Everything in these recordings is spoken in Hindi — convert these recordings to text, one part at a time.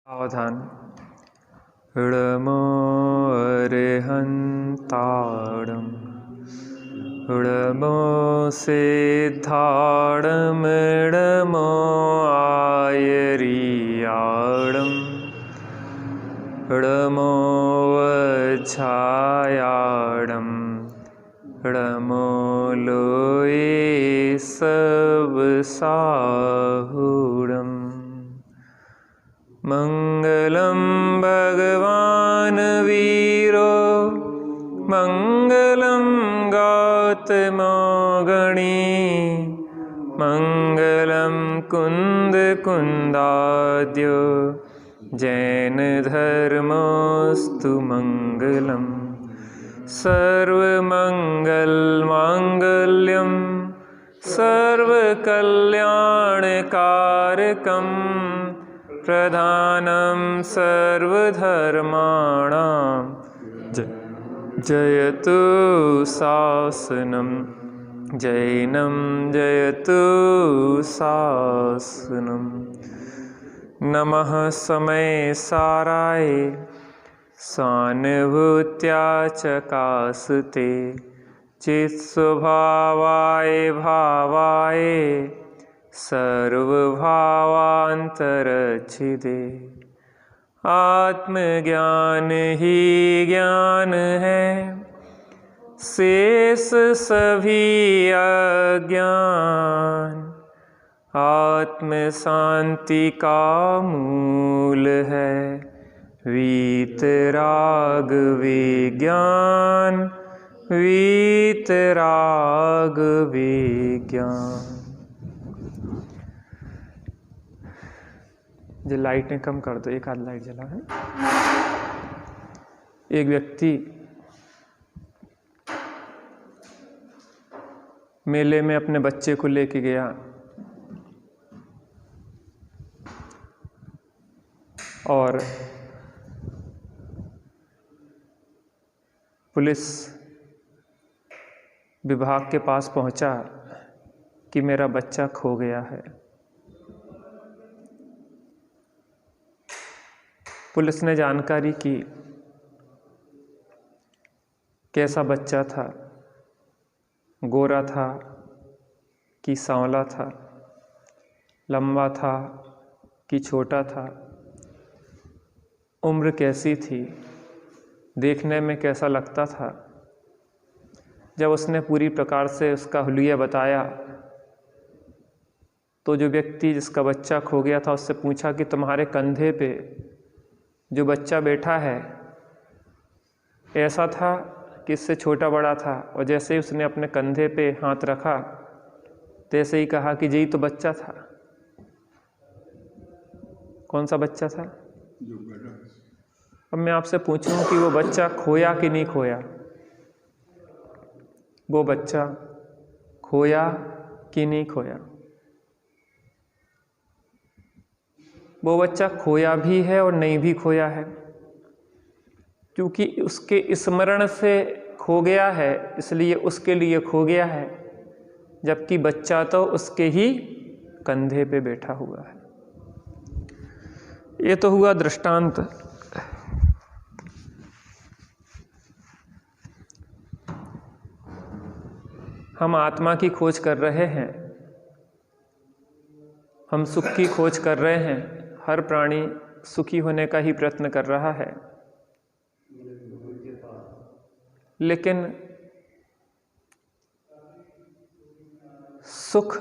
सावधान। णमो अरिहन्ताणं णमो सिद्धाणं णमो आयर्याणं णमो वज्झायाणं णमो लोये सबसाहुणम्। मंगलम भगवान वीरो मंगलम गौतमो गणी मंगलम कुंद कुंदाद्यो जैन धर्मोस्तु मंगलम सर्वमंगल मांगल्यम सर्वकल्याणकारकम् प्रधानं सर्वधर्माणां जयतु शासनं जैनं जयतु शासनं। नमः समय साराय सानुभूत्या चकासते चित्स्वभावाय भावाय सर्वभावांतरच्छिदे। आत्मज्ञान ही ज्ञान है शेष सभी अज्ञान आत्म शांति का मूल है वीतराग विज्ञान वीतराग विज्ञान। जो लाइटें कम कर दो, एक आध लाइट जला है। एक व्यक्ति मेले में अपने बच्चे को लेके गया और पुलिस विभाग के पास पहुंचा कि मेरा बच्चा खो गया है। पुलिस ने जानकारी की कैसा बच्चा था, गोरा था कि सांवला था, लंबा था कि छोटा था, उम्र कैसी थी, देखने में कैसा लगता था। जब उसने पूरी प्रकार से उसका हुलिया बताया तो जो व्यक्ति जिसका बच्चा खो गया था उससे पूछा कि तुम्हारे कंधे पे जो बच्चा बैठा है ऐसा था कि इससे छोटा बड़ा था। और जैसे ही उसने अपने कंधे पे हाथ रखा तैसे ही कहा कि यही तो बच्चा था। कौन सा बच्चा था? अब मैं आपसे पूछूं कि वो बच्चा खोया कि नहीं खोया? वो बच्चा खोया कि नहीं खोया? वो बच्चा खोया भी है और नहीं भी खोया है, क्योंकि उसके स्मरण से खो गया है इसलिए उसके लिए खो गया है, जबकि बच्चा तो उसके ही कंधे पे बैठा हुआ है। ये तो हुआ दृष्टांत। हम आत्मा की खोज कर रहे हैं, हम सुख की खोज कर रहे हैं। हर प्राणी सुखी होने का ही प्रयत्न कर रहा है, लेकिन सुख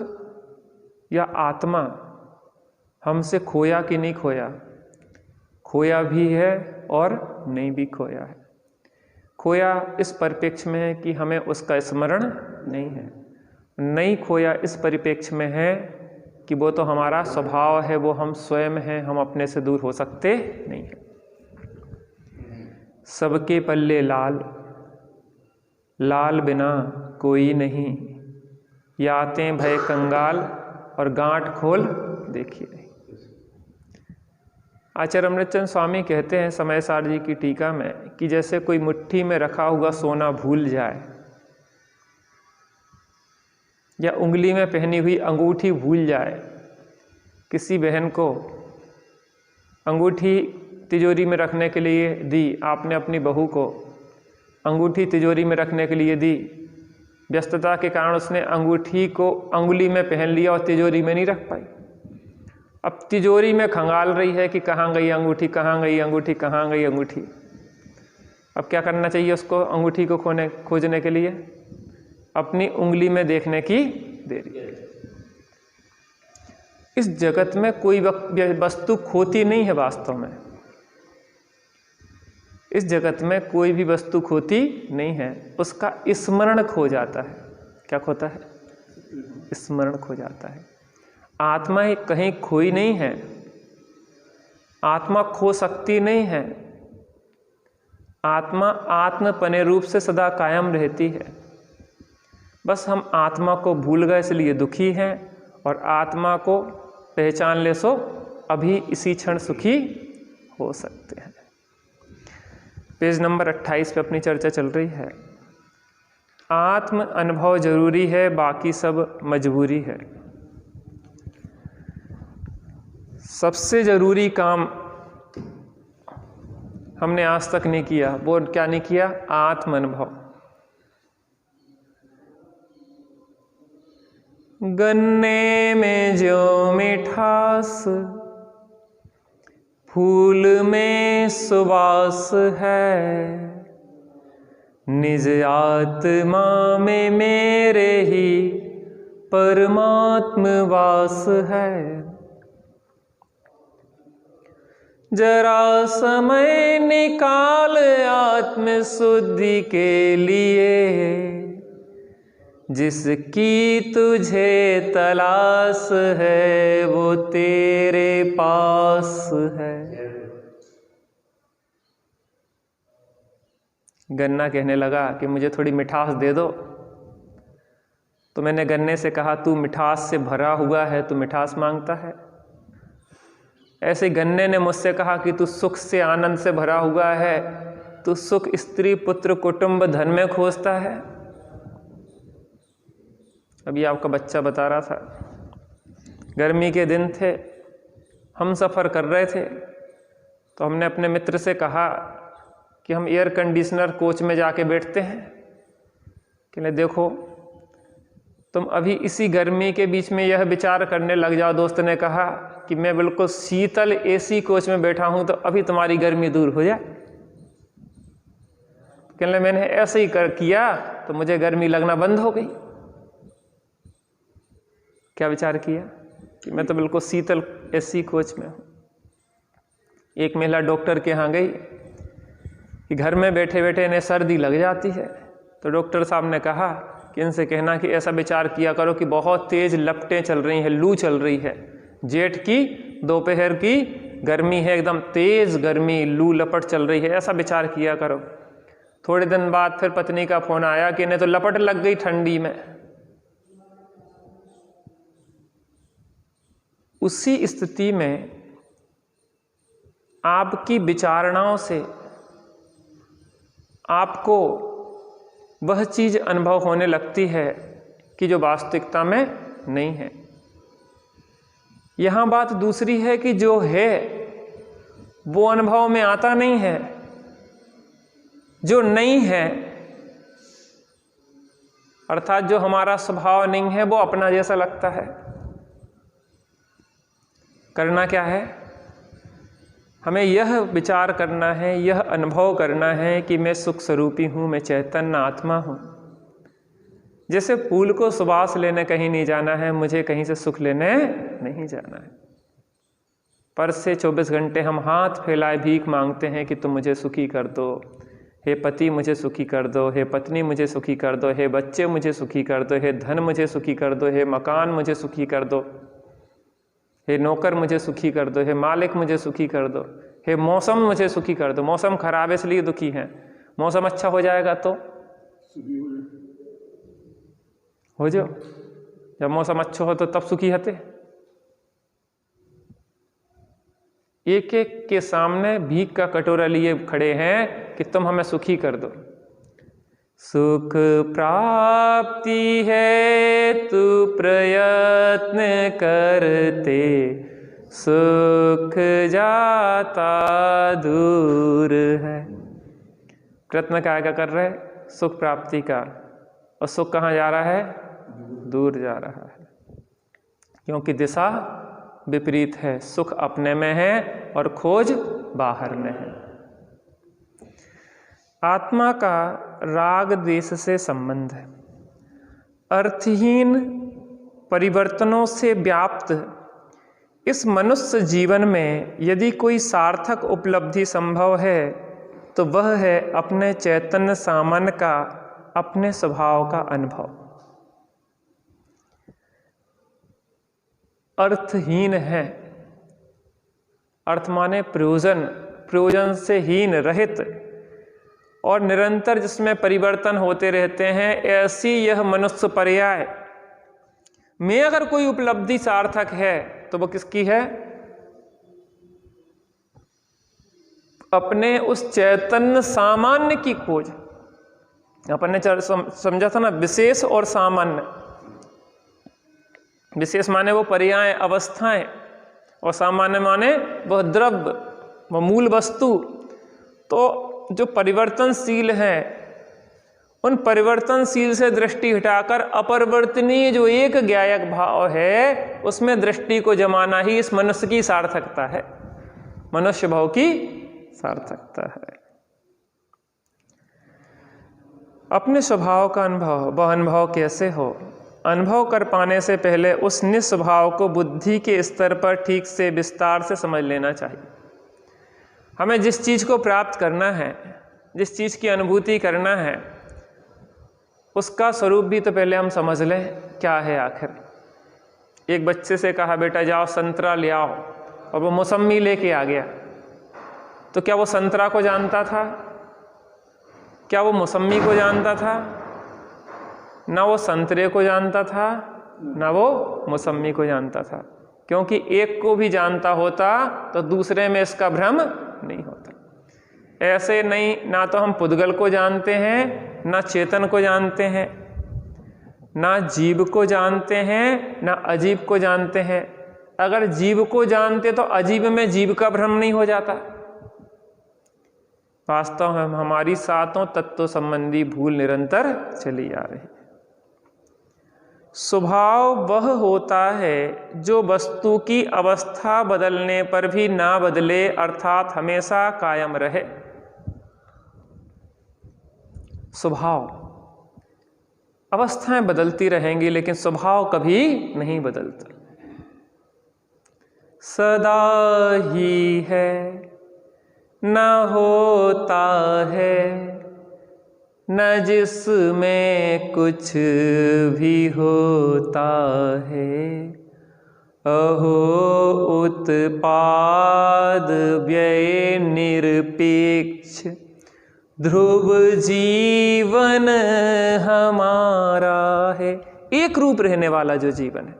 या आत्मा हमसे खोया कि नहीं खोया? खोया भी है और नहीं भी खोया है। खोया इस परिप्रेक्ष्य में है कि हमें उसका स्मरण नहीं है। नहीं खोया इस परिप्रेक्ष्य में है कि वो तो हमारा स्वभाव है, वो हम स्वयं हैं, हम अपने से दूर हो सकते नहीं हैं। सबके पल्ले लाल, लाल बिना कोई नहीं, याते भय कंगाल और गांठ खोल देखिए नहीं। आचार्य अमृतचंद स्वामी कहते हैं समय सार जी की टीका में कि जैसे कोई मुट्ठी में रखा हुआ सोना भूल जाए या उंगली में पहनी हुई अंगूठी भूल जाए। किसी बहन को अंगूठी तिजोरी में रखने के लिए दी, आपने अपनी बहू को अंगूठी तिजोरी में रखने के लिए दी, व्यस्तता के कारण उसने अंगूठी को अंगुली में पहन लिया और तिजोरी में नहीं रख पाई। अब तिजोरी में खंगाल रही है कि कहाँ गई अंगूठी, कहाँ गई अंगूठी, कहाँ गई अंगूठी। अब क्या करना चाहिए उसको अंगूठी को खोजने के लिए? अपनी उंगली में देखने की देरी। इस जगत में कोई वस्तु खोती नहीं है वास्तव में। इस जगत में कोई भी वस्तु खोती नहीं है, उसका स्मरण खो जाता है। क्या खोता है? स्मरण खो जाता है। आत्मा कहीं खोई नहीं है, आत्मा खो सकती नहीं है। आत्मा आत्मपने रूप से सदा कायम रहती है। बस हम आत्मा को भूल गए इसलिए दुखी हैं, और आत्मा को पहचान ले सो अभी इसी क्षण सुखी हो सकते हैं। पेज नंबर 28 पे अपनी चर्चा चल रही है। आत्म अनुभव जरूरी है, बाकी सब मजबूरी है। सबसे जरूरी काम हमने आज तक नहीं किया, वो क्या नहीं किया? आत्म अनुभव। गन्ने में जो मिठास, फूल में सुवास है, निज आत्मा में मेरे ही परमात्म वास है। जरा समय निकाल आत्म शुद्धि के लिए, जिसकी तुझे तलाश है वो तेरे पास है। गन्ना कहने लगा कि मुझे थोड़ी मिठास दे दो, तो मैंने गन्ने से कहा तू मिठास से भरा हुआ है, तू मिठास मांगता है। ऐसे गन्ने ने मुझसे कहा कि तू सुख से, आनंद से भरा हुआ है, तू सुख स्त्री पुत्र कुटुंब धन में खोजता है। अभी आपका बच्चा बता रहा था, गर्मी के दिन थे, हम सफ़र कर रहे थे, तो हमने अपने मित्र से कहा कि हम एयर कंडीशनर कोच में जाके बैठते हैं। कि देखो तुम अभी इसी गर्मी के बीच में यह विचार करने लग जाओ। दोस्त ने कहा कि मैं बिल्कुल शीतल एसी कोच में बैठा हूं, तो अभी तुम्हारी गर्मी दूर हो जाए। कहने मैंने ऐसे ही किया तो मुझे गर्मी लगना बंद हो गई। क्या विचार किया कि मैं तो बिल्कुल शीतल एसी कोच में हूं। एक महिला डॉक्टर के यहाँ गई कि घर में बैठे बैठे इन्हें सर्दी लग जाती है, तो डॉक्टर साहब ने कहा कि इनसे कहना कि ऐसा विचार किया करो कि बहुत तेज लपटें चल रही हैं, लू चल रही है, जेठ की दोपहर की गर्मी है, एकदम तेज गर्मी, लू लपट चल रही है, ऐसा विचार किया करो। थोड़े दिन बाद फिर पत्नी का फोन आया कि इन्हें तो लपट लग गई ठंडी में। उसी स्थिति में आपकी विचारणाओं से आपको वह चीज अनुभव होने लगती है कि जो वास्तविकता में नहीं है। यहां बात दूसरी है कि जो है वो अनुभव में आता नहीं है, जो नहीं है अर्थात जो हमारा स्वभाव नहीं है वो अपना जैसा लगता है। करना क्या है? हमें यह विचार करना है, यह अनुभव करना है कि मैं सुख स्वरूपी हूं, मैं चैतन्य आत्मा हूं। जैसे फूल को सुवास लेने कहीं नहीं जाना है, मुझे कहीं से सुख लेने नहीं जाना है। पर से 24 घंटे हम हाथ फैलाए भीख मांगते हैं कि तुम मुझे सुखी कर दो, हे पति मुझे सुखी कर दो, हे पत्नी मुझे सुखी कर दो, हे बच्चे मुझे सुखी कर दो, हे धन मुझे सुखी कर दो, हे मकान मुझे सुखी कर दो, हे नौकर मुझे सुखी कर दो, हे मालिक मुझे सुखी कर दो, हे मौसम मुझे सुखी कर दो। मौसम खराब है इसलिए दुखी हैं, मौसम अच्छा हो जाएगा तो हो जाओ। जब मौसम अच्छा हो तो तब सुखी हते। एक एक के सामने भीख का कटोरा लिए खड़े हैं कि तुम हमें सुखी कर दो। सुख प्राप्ति है तू प्रयत्न करते, सुख जाता दूर है। प्रयत्न क्या कर रहे हैं? सुख प्राप्ति का, और सुख कहाँ जा रहा है? दूर जा रहा है, क्योंकि दिशा विपरीत है। सुख अपने में है और खोज बाहर में है। आत्मा का राग द्वेष से संबंध है। अर्थहीन परिवर्तनों से व्याप्त इस मनुष्य जीवन में यदि कोई सार्थक उपलब्धि संभव है तो वह है अपने चैतन्य सामान्य का, अपने स्वभाव का अनुभव। अर्थहीन है, अर्थ माने प्रयोजन, प्रयोजन से हीन, रहित, और निरंतर जिसमें परिवर्तन होते रहते हैं, ऐसी यह मनुष्य पर्याय में अगर कोई उपलब्धि सार्थक है तो वो किसकी है? अपने उस चैतन्य सामान्य की खोज। अपन ने समझा था ना, विशेष और सामान्य। विशेष माने वो पर्याय, अवस्थाएं, और सामान्य माने वह द्रव्य, वह मूल वस्तु। तो जो परिवर्तनशील है, उन परिवर्तनशील से दृष्टि हटाकर अपरिवर्तनीय जो एक ज्ञायक भाव है, उसमें दृष्टि को जमाना ही इस मनुष्य की सार्थकता है, मनुष्य भाव की सार्थकता है। अपने स्वभाव का अनुभव, वह अनुभव कैसे हो? अनुभव कर पाने से पहले उस निस्वभाव को बुद्धि के स्तर पर ठीक से विस्तार से समझ लेना चाहिए। हमें जिस चीज़ को प्राप्त करना है, जिस चीज़ की अनुभूति करना है, उसका स्वरूप भी तो पहले हम समझ लें क्या है आखिर। एक बच्चे से कहा बेटा जाओ संतरा ले आओ, और वो मौसम्मी लेके आ गया, तो क्या वो संतरा को जानता था? क्या वो मौसम्मी को जानता था? ना वो संतरे को जानता था, ना वो मौसम्मी को जानता था। क्योंकि एक को भी जानता होता तो दूसरे में इसका भ्रम नहीं होता। ऐसे नहीं, ना तो हम पुद्गल को जानते हैं, ना चेतन को जानते हैं, ना जीव को जानते हैं, ना अजीब को जानते हैं। अगर जीव को जानते तो अजीब में जीव का भ्रम नहीं हो जाता। वास्तव में हमारी सातों तत्व संबंधी भूल निरंतर चली आ रही है। स्वभाव वह होता है जो वस्तु की अवस्था बदलने पर भी ना बदले, अर्थात हमेशा कायम रहे। स्वभाव, अवस्थाएं बदलती रहेंगी लेकिन स्वभाव कभी नहीं बदलता। सदा ही है, न होता है, न जिसमें कुछ भी होता है। अहो उत्पाद व्यय निरपेक्ष, ध्रुव जीवन हमारा है। एक रूप रहने वाला जो जीवन है,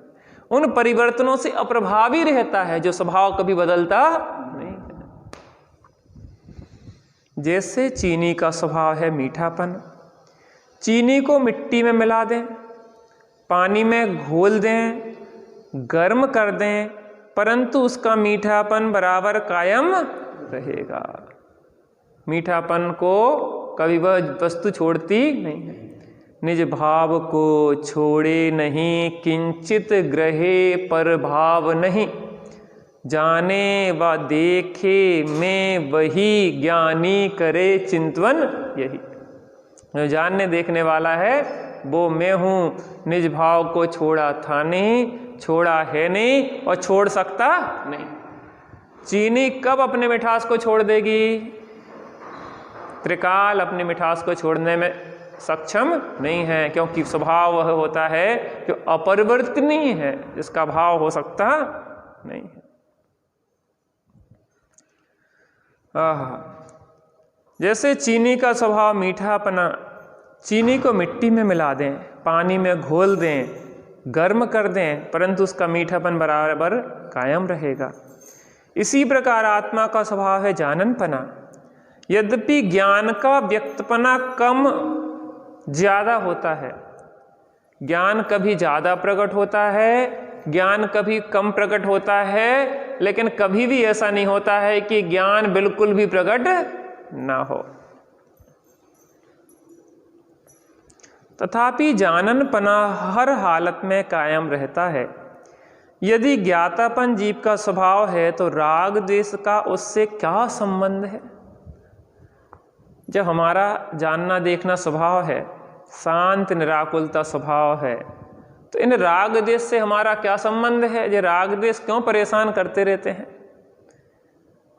उन परिवर्तनों से अप्रभावी रहता है, जो स्वभाव कभी बदलता नहीं है। जैसे चीनी का स्वभाव है मीठापन। चीनी को मिट्टी में मिला दें, पानी में घोल दें, गर्म कर दें, परंतु उसका मीठापन बराबर कायम रहेगा। मीठापन को कभी वह वस्तु छोड़ती नहीं है। निज भाव को छोड़े नहीं, किंचित ग्रहे पर भाव नहीं। जाने व देखे में वही, ज्ञानी करे चिंतवन यही। जो जानने देखने वाला है वो मैं हूँ। निज भाव को छोड़ा था नहीं, छोड़ा है नहीं, और छोड़ सकता नहीं। चीनी कब अपने मिठास को छोड़ देगी? त्रिकाल अपनी मिठास को छोड़ने में सक्षम नहीं है, क्योंकि स्वभाव वह होता है जो अपरिवर्तनीय है, जिसका भाव हो सकता नहीं है। जैसे चीनी का स्वभाव मीठापना, चीनी को मिट्टी में मिला दें, पानी में घोल दें, गर्म कर दें, परंतु उसका मीठापन बराबर कायम रहेगा। इसी प्रकार आत्मा का स्वभाव है जाननपना। यद्यपि ज्ञान का व्यक्तपना कम ज्यादा होता है, ज्ञान कभी ज्यादा प्रकट होता है, ज्ञान कभी कम प्रकट होता है, लेकिन कभी भी ऐसा नहीं होता है कि ज्ञान बिल्कुल भी प्रकट ना हो। तथापि जाननपना हर हालत में कायम रहता है। यदि ज्ञातापन जीव का स्वभाव है तो राग द्वेष का उससे क्या संबंध है? जब हमारा जानना देखना स्वभाव है, शांत निराकुलता स्वभाव है, तो इन राग द्वेष से हमारा क्या संबंध है? ये राग द्वेष क्यों परेशान करते रहते हैं?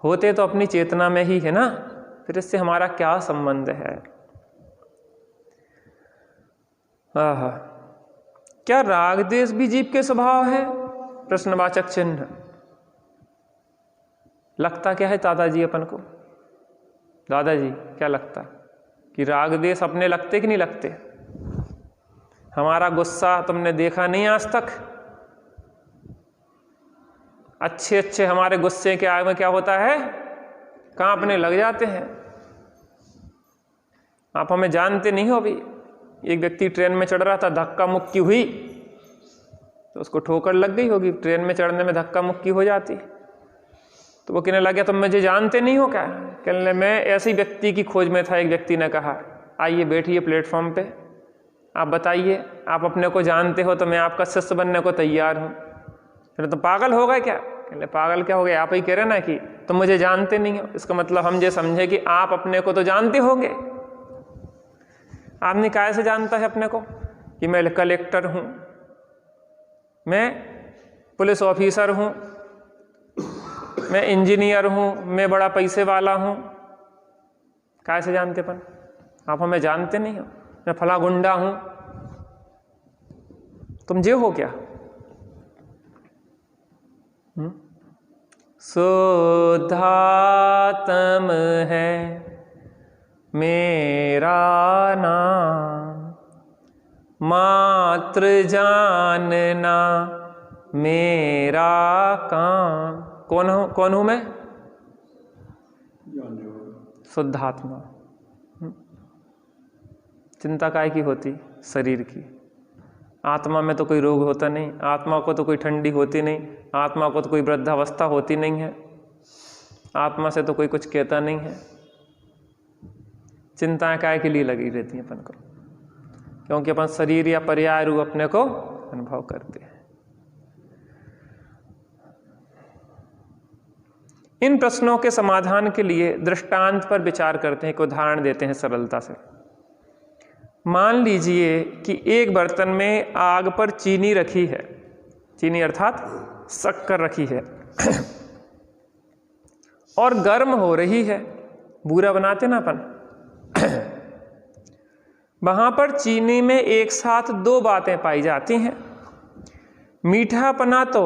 होते तो अपनी चेतना में ही है ना, फिर इससे हमारा क्या संबंध है? क्या राग द्वेष भी जीव के स्वभाव है? प्रश्नवाचक चिन्ह। लगता क्या है दादाजी अपन को? दादाजी क्या लगता कि राग द्वेष अपने लगते कि नहीं लगते? हमारा गुस्सा तुमने देखा नहीं आज तक? अच्छे अच्छे हमारे गुस्से के आग में क्या होता है? कांपने लग जाते हैं। आप हमें जानते नहीं हो। अभी एक व्यक्ति ट्रेन में चढ़ रहा था, धक्का मुक्की हुई तो उसको ठोकर लग गई होगी। ट्रेन में चढ़ने में धक्का मुक्की हो जाती, तो वो कहने लगे तुम मुझे जानते नहीं हो क्या? कहने मैं ऐसी व्यक्ति की खोज में था। एक व्यक्ति ने कहा आइए बैठिए प्लेटफॉर्म पे, आप बताइए आप अपने को जानते हो तो मैं आपका शिष्य बनने को तैयार हूँ। कहने तो पागल हो गए क्या? कहने पागल क्या हो गए, आप ही कह रहे ना कि तुम मुझे जानते नहीं हो। इसका मतलब हम ये समझे कि आप अपने को तो जानते होंगे। आदमी काहे से जानता है अपने को? कि मैं कलेक्टर हूँ, मैं पुलिस ऑफिसर हूँ, मैं इंजीनियर हूँ, मैं बड़ा पैसे वाला हूँ। काहे से जानते अपन? आप हमें जानते नहीं हो। मैं फला गुंडा हूँ। तुम जे हो क्या? शुद्धात्म है मेरा नाम, मात्र जानना मेरा काम। कौन हूं मैं? शुद्धात्मा। चिंता काय की होती? शरीर की। आत्मा में तो कोई रोग होता नहीं, आत्मा को तो कोई ठंडी होती नहीं, आत्मा को तो कोई वृद्धावस्था होती नहीं है, आत्मा से तो कोई कुछ कहता नहीं है। चिंताएं काय के लिए लगी रहती हैं अपन को? क्योंकि अपन शरीर या पर्याय रूप अपने को अनुभव करते हैं। इन प्रश्नों के समाधान के लिए दृष्टांत पर विचार करते हैं। एक उदाहरण देते हैं सरलता से। मान लीजिए कि एक बर्तन में आग पर चीनी रखी है, चीनी अर्थात शक्कर रखी है और गर्म हो रही है। बूरा बनाते ना अपन वहां पर चीनी में एक साथ दो बातें पाई जाती हैं। मीठापना तो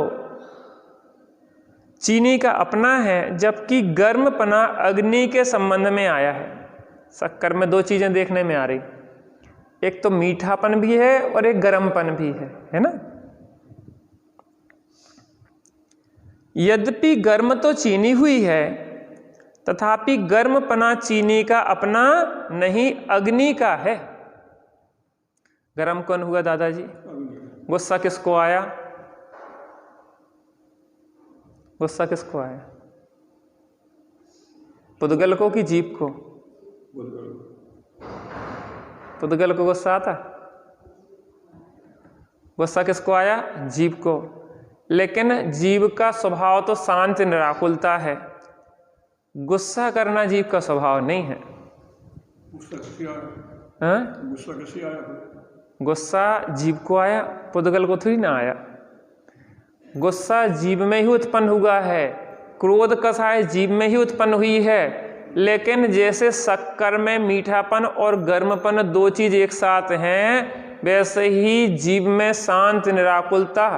चीनी का अपना है, जबकि गर्मपना अग्नि के संबंध में आया है। शक्कर में दो चीजें देखने में आ रही, एक तो मीठापन भी है और एक गर्मपन भी है ना। यद्यपि गर्म तो चीनी हुई है, तथापि गर्मपना चीनी का अपना नहीं, अग्नि का है। गर्म कौन हुआ दादाजी? गुस्सा किसको आया? गुस्सा किसको आया? पुद्गल को कि जीव को? पुद्गल को गुस्सा आता? गुस्सा किसको आया? जीव को। लेकिन जीव का स्वभाव तो शांत निराकुलता है, गुस्सा करना जीव का स्वभाव नहीं है। गुस्सा जीव को आया, पुद्गल को थोड़ी ना आया। गुस्सा जीव में ही उत्पन्न हुआ है, क्रोध कसाय जीव में ही उत्पन्न हुई है। लेकिन जैसे शक्कर में मीठापन और गर्मपन दो चीज एक साथ हैं, वैसे ही जीव में शांत निराकुलता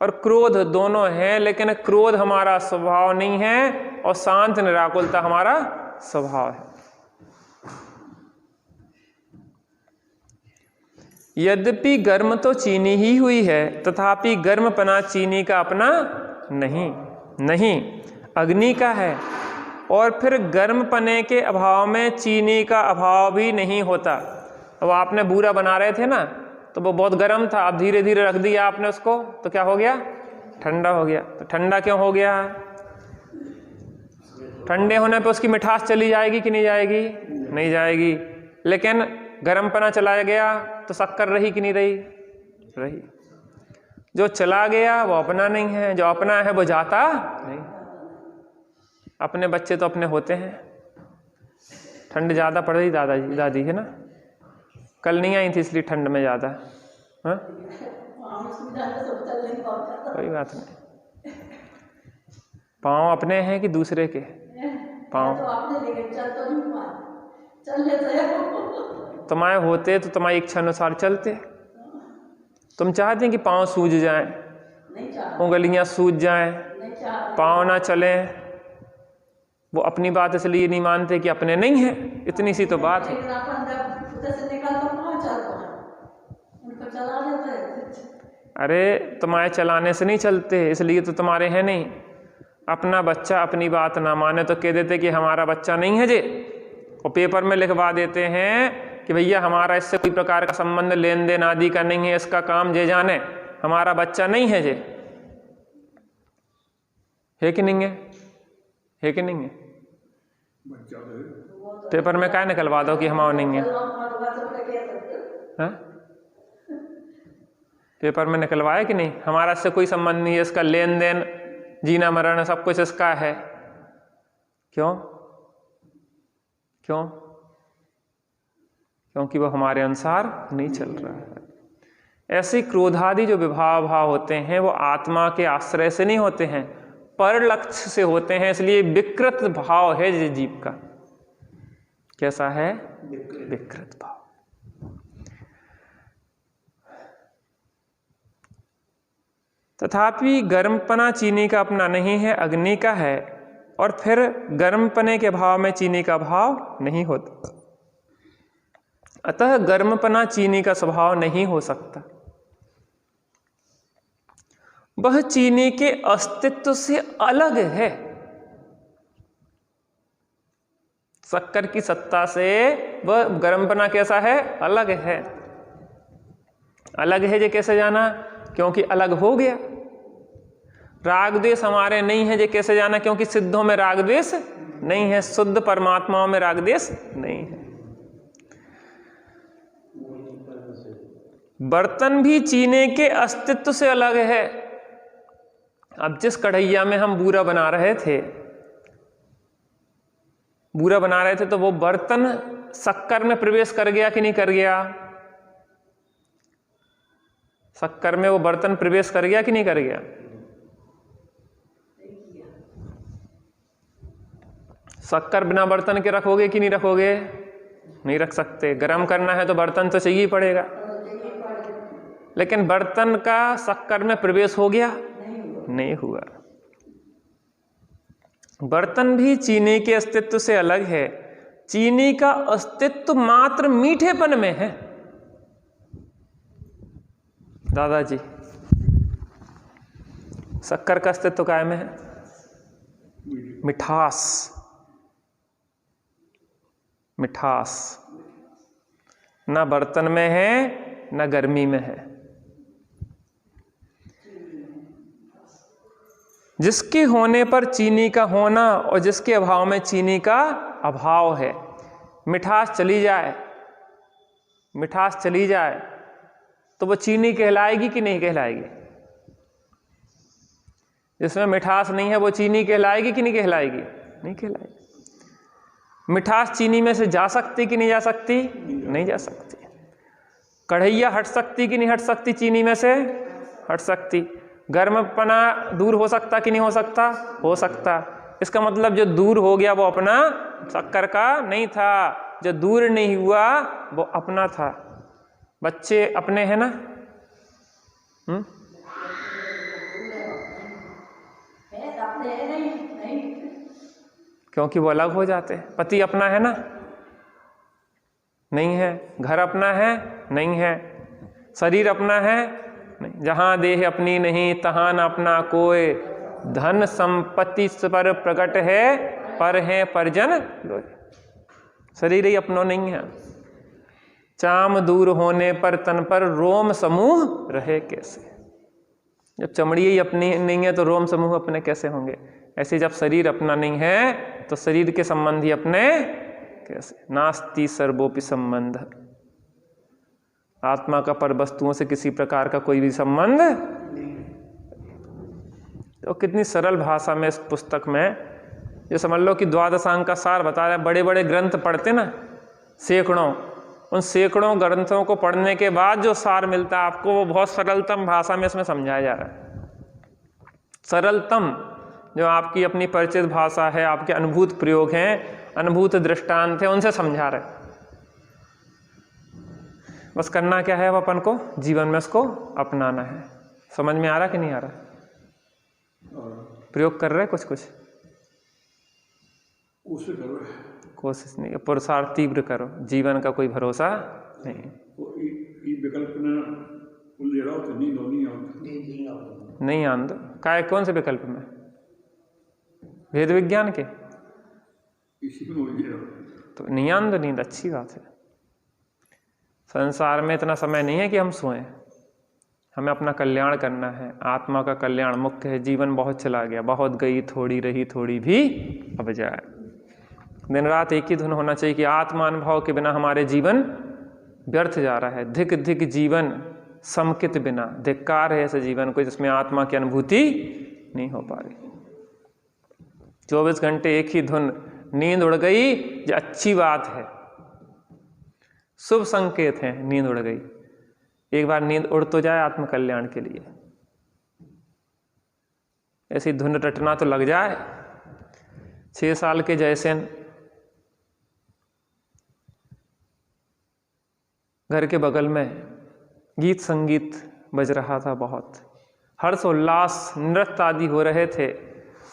और क्रोध दोनों हैं। लेकिन क्रोध हमारा स्वभाव नहीं है और शांत निराकुलता हमारा स्वभाव है। यद्यपि गर्म तो चीनी ही हुई है, तथापि गर्मपना चीनी का अपना नहीं अग्नि का है। और फिर गर्मपने के अभाव में चीनी का अभाव भी नहीं होता। अब आपने बूरा बना रहे थे ना, तो वो बहुत गर्म था, अब धीरे धीरे रख दिया आपने उसको तो क्या हो गया, ठंडा हो गया। तो ठंडा क्यों हो गया, ठंडे होने पे उसकी मिठास चली जाएगी कि नहीं जाएगी, नहीं जाएगी। लेकिन गर्मपना चला गया तो शक्कर रही कि नहीं रही, रही। जो चला गया वो अपना नहीं है, जो अपना है वो जाता नहीं। अपने बच्चे तो अपने होते हैं। ठंड ज़्यादा पड़ रही दादाजी दादी है ना, कल नहीं आई थी इसलिए ठंड में ज़्यादा, हाँ कोई बात नहीं। पाँव अपने हैं कि दूसरे के, पाँव तुम्हारे होते तो तुम्हारी इच्छा अनुसार चलते। तुम चाहते हैं कि पाँव सूज जाएं, उंगलियां सूज जाएं, पाँव ना चलें, वो अपनी बात इसलिए नहीं मानते कि अपने नहीं है, इतनी सी तो बात है। अरे तुम्हारे चलाने से नहीं चलते, इसलिए तो तुम्हारे हैं नहीं। अपना बच्चा अपनी बात ना माने तो कह देते कि हमारा बच्चा नहीं है जे, और पेपर में लिखवा देते हैं कि भैया हमारा इससे कोई प्रकार का संबंध लेन देन आदि का नहीं है, इसका काम जे जाने, हमारा बच्चा नहीं है जे। है कि नहीं है कि नहीं है? पेपर में क्या निकलवा दो कि हमारा नहीं है, हाँ? पेपर में निकलवाया कि नहीं, हमारा इससे कोई संबंध नहीं है, इसका लेन देन जीना मरण सब कुछ इसका है। क्यों क्यों? क्योंकि वो हमारे अनुसार नहीं चल रहा है। ऐसे क्रोधादि जो विभाव भाव होते हैं वो आत्मा के आश्रय से नहीं होते हैं, पर लक्ष्य से होते हैं। इसलिए विकृत भाव है जीव का। कैसा है? विकृत भाव। तथापि गर्मपना चीनी का अपना नहीं है, अग्नि का है, और फिर गर्मपने के भाव में चीनी का भाव नहीं होता। अतः गर्मपना चीनी का स्वभाव नहीं हो सकता। वह चीनी के अस्तित्व से अलग है। शक्कर की सत्ता से वह गर्मपना कैसा है? अलग है। अलग है ये कैसे जाना? क्योंकि अलग हो गया। राग द्वेष हमारे नहीं है ये कैसे जाना? क्योंकि सिद्धों में राग द्वेष नहीं है, शुद्ध परमात्माओं में राग द्वेष नहीं है। बर्तन भी चीनी के अस्तित्व से अलग है। अब जिस कढ़ैया में हम बूरा बना रहे थे, तो वो बर्तन शक्कर में प्रवेश कर गया कि नहीं कर गया? शक्कर में वो बर्तन प्रवेश कर गया कि नहीं कर गया? शक्कर बिना बर्तन के रखोगे कि नहीं रखोगे? नहीं रख सकते। गर्म करना है तो बर्तन तो चाहिए ही पड़ेगा। लेकिन बर्तन का शक्कर में प्रवेश हो गया? नहीं हुआ। बर्तन भी चीनी के अस्तित्व से अलग है। चीनी का अस्तित्व मात्र मीठेपन में है। दादाजी, शक्कर का अस्तित्व काय में है? मिठास। मिठास ना बर्तन में है ना गर्मी में है। जिसके होने पर चीनी का होना और जिसके अभाव में चीनी का अभाव है। मिठास चली जाए तो वो चीनी कहलाएगी कि नहीं कहलाएगी? जिसमें मिठास नहीं है वो चीनी कहलाएगी कि नहीं कहलाएगी? नहीं कहलाएगी। मिठास चीनी में से जा सकती कि नहीं जा सकती? नहीं जा सकती। कढ़ैया हट सकती कि नहीं हट सकती? चीनी में से हट सकती। गर्मपना दूर हो सकता कि नहीं हो सकता? हो सकता। इसका मतलब जो दूर हो गया वो अपना शक्कर का नहीं था, जो दूर नहीं हुआ वो अपना था। बच्चे अपने हैं ना? क्योंकि वो अलग हो जाते हैं। पति अपना है ना? नहीं है। घर अपना है? नहीं है। शरीर अपना है? नहीं। जहां देह अपनी नहीं तहां न अपना कोय, धन संपत्ति पर प्रकट है, पर है परजन लोय। शरीर ही अपनो नहीं है। चाम दूर होने पर तन पर रोम समूह रहे कैसे। जब चमड़ी ही अपनी नहीं है तो रोम समूह अपने कैसे होंगे। ऐसे जब शरीर अपना नहीं है तो शरीर के संबंधी अपने कैसे। नास्ति सर्वोपि संबंध, आत्मा का पर वस्तुओं से किसी प्रकार का कोई भी संबंध नहीं। तो कितनी सरल भाषा में इस पुस्तक में, जो समझ लो कि द्वादशांग का सार बता रहा है। बड़े बड़े ग्रंथ पढ़ते ना सैकड़ों, उन सैकड़ों ग्रंथों को पढ़ने के बाद जो सार मिलता है आपको, वो बहुत सरलतम भाषा में इसमें समझाया जा रहा है। सरलतम, जो आपकी अपनी परिचित भाषा है, आपके अनुभूत प्रयोग हैं, अनुभूत दृष्टांत है, उनसे समझा रहे। बस करना क्या है, अब अपन को जीवन में उसको अपनाना है। समझ में आ रहा कि नहीं आ रहा? प्रयोग कर रहे कुछ कुछ? कोशिश नहीं, पुरुषार्थ तीव्र करो, जीवन का कोई भरोसा नहीं। नहीं आंदो काय, कौन से विकल्प में? वेद विज्ञान के तो नहीं आंदो नींद, अच्छी बात है। संसार में इतना समय नहीं है कि हम सोएं, हमें अपना कल्याण करना है। आत्मा का कल्याण मुख्य है। जीवन बहुत चला गया, बहुत गई, थोड़ी रही, थोड़ी भी अब जाए। दिन रात एक ही धुन होना चाहिए कि आत्मा अनुभव के बिना हमारे जीवन व्यर्थ जा रहा है। धिक धिक जीवन समकित बिना, धिक्कार है ऐसे जीवन को जिसमें आत्मा की अनुभूति नहीं हो पा रही। 24 घंटे एक ही धुन, नींद उड़ गई, ये अच्छी बात है, शुभ संकेत है। नींद उड़ गई, एक बार नींद उड़ तो जाए आत्म कल्याण के लिए, ऐसी धुन रटना तो लग जाए। 6 साल के जयसेन घर के बगल में गीत संगीत बज रहा था, बहुत हर्षोल्लास, नृत्य आदि हो रहे थे।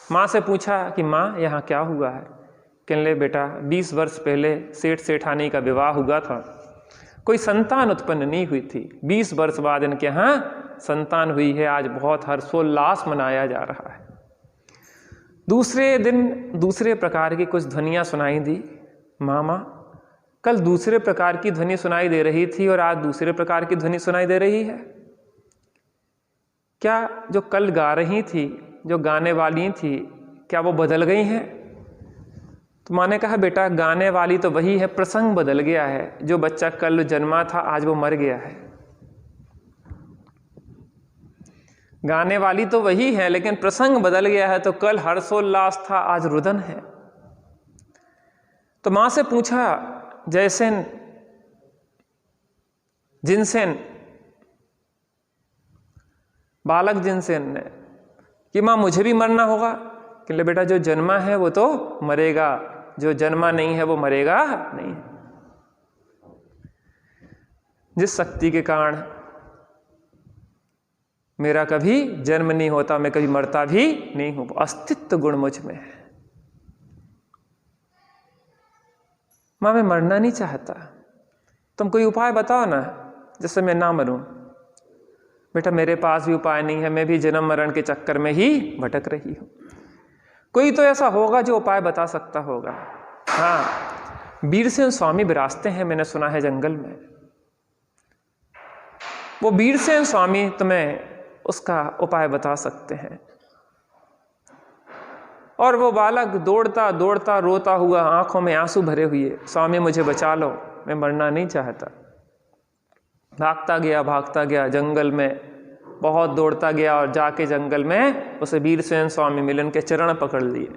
माँ से पूछा कि माँ यहाँ क्या हुआ है? कहने लगे बेटा 20 वर्ष पहले सेठ सेठानी का विवाह हुआ था, कोई संतान उत्पन्न नहीं हुई थी। 20 वर्ष बाद इनके यहाँ संतान हुई है। आज बहुत हर्षोल्लास मनाया जा रहा है। दूसरे दिन दूसरे प्रकार की कुछ ध्वनियाँ सुनाई दी। मामा कल दूसरे प्रकार की ध्वनि सुनाई दे रही थी और आज दूसरे प्रकार की ध्वनि सुनाई दे रही है। क्या जो कल गा रही थी, जो गाने वाली थी, क्या वो बदल गई हैं? तो माँ ने कहा बेटा गाने वाली तो वही है, प्रसंग बदल गया है। जो बच्चा कल जन्मा था आज वो मर गया है। गाने वाली तो वही है लेकिन प्रसंग बदल गया है। तो कल हर्षोल्लास था, आज रुदन है। तो माँ से पूछा जयसेन, जिनसेन, बालक जिनसेन ने कि माँ मुझे भी मरना होगा? कि बेटा जो जन्मा है वो तो मरेगा, जो जन्मा नहीं है वो मरेगा नहीं। जिस शक्ति के कारण मेरा कभी जन्म नहीं होता, मैं कभी मरता भी नहीं हूं, अस्तित्व गुण मुझ में है। मां मैं मरना नहीं चाहता, तुम कोई उपाय बताओ ना जिससे मैं ना मरूं। बेटा मेरे पास भी उपाय नहीं है, मैं भी जन्म मरण के चक्कर में ही भटक रही हूं। कोई तो ऐसा होगा जो उपाय बता सकता होगा। हाँ, वीरसेन स्वामी विराजते हैं, मैंने सुना है जंगल में। वो वीरसेन स्वामी तुम्हें उसका उपाय बता सकते हैं। और वो बालक दौड़ता दौड़ता रोता हुआ, आंखों में आंसू भरे हुए, स्वामी मुझे बचा लो, मैं मरना नहीं चाहता। भागता गया जंगल में, बहुत दौड़ता गया और जाके जंगल में उसे वीरसेन स्वामी मिले, उनके चरण पकड़ लिए।